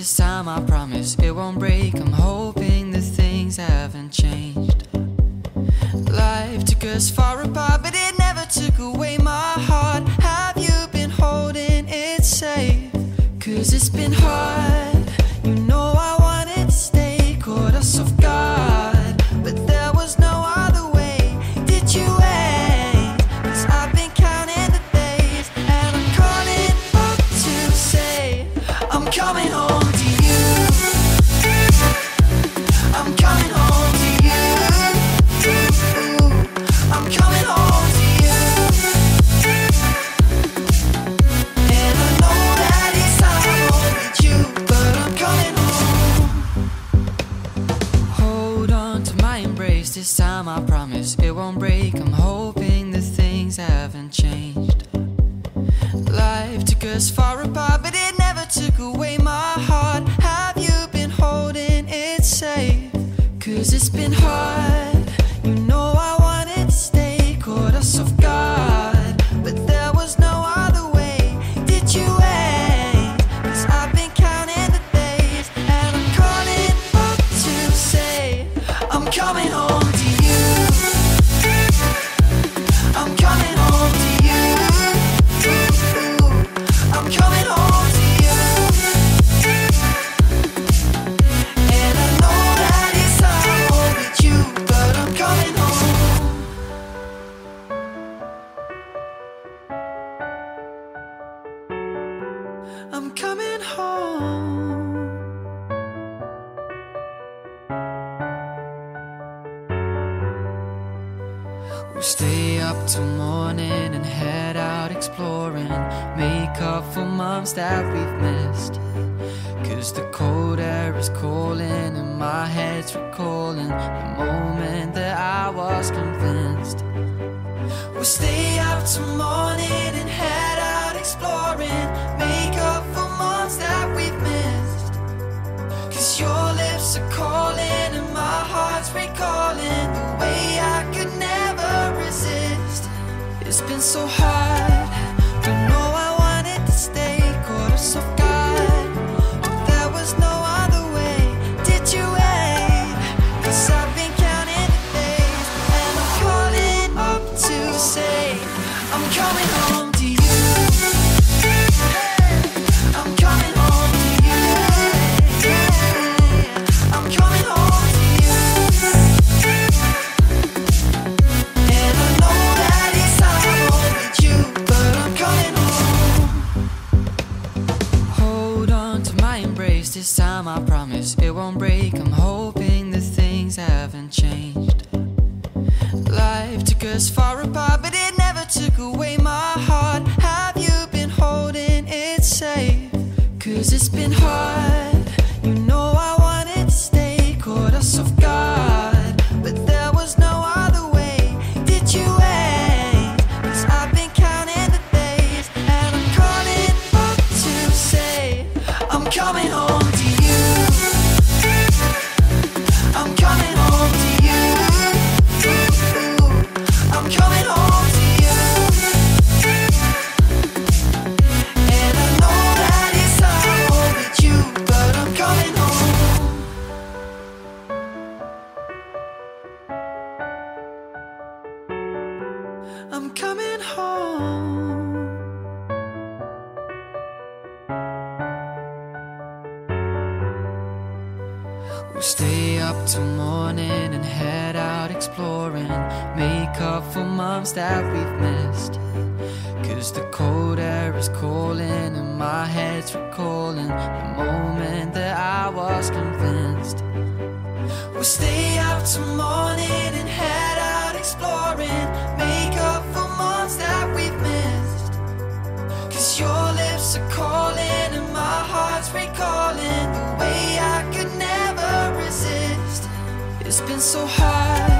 this time, I promise it won't break. I'm hoping that things haven't changed. Life took us far apart, but it never took away my heart. Have you been holding it safe? 'Cause it's been hard. You know I wanted to stay, caught us off guard, but there was no other way. Did you wait? 'Cause I've been counting the days, and I'm calling up to say I'm coming home to you. I'm coming home to you. I'm coming home to you. And I know that it's time with you, but I'm coming home. Hold on to my embrace this time, I promise it won't break. I'm hoping that things haven't changed. Life took us far apart, but it never took away my heart. Have you been holding it safe? 'Cause it's been hard. You know I wanted to stay, caught us off guard, but there was no other way. Did you wait? 'Cause I've been counting the days, and I'm calling up to say I'm coming home to you. I'm coming home to you. I'm coming home to you. And I know that it's time with you, but I'm coming home. I'm coming home. We'll stay up till morning and head out exploring, make up for months that we've missed. 'Cause the cold air is calling and my head's recalling the moment that I was convinced. We'll stay up till morning and head out exploring, make up for months that we've missed. 'Cause your lips are calling and my heart's recalling the way I could never resist. It's been so hard, but no, I wanted to stay, caught us off guard, but there was no other way. Did you wait? 'Cause I've been counting the days, and I'm calling up to say I'm coming home to you. I'm coming home to you. I'm coming home to you. And I know that it's time with you, but I'm coming home. Hold on to my embrace this time, I promise it won't break. I'm hoping that things haven't changed. Life took us far apart, but it never took away my heart. Have you been holding it safe? 'Cause it's been hard. You know I wanted to stay, caught us off guard, but there was no other way. Did you wait? 'Cause I've been counting the days, and I'm calling up to say I'm coming home to you. I'm coming home to you. I'm coming home to you. And I know that it's time with you, but I'm coming home. I'm coming home. We'll stay up till morning and head out exploring, make up for months that we've missed. 'Cause the cold air is calling and my head's recalling the moment that I was convinced. We'll stay up till morning and head out exploring, make up for months that we've missed. 'Cause your lips are calling and my heart's recalling the way I could never resist. It's been so hard.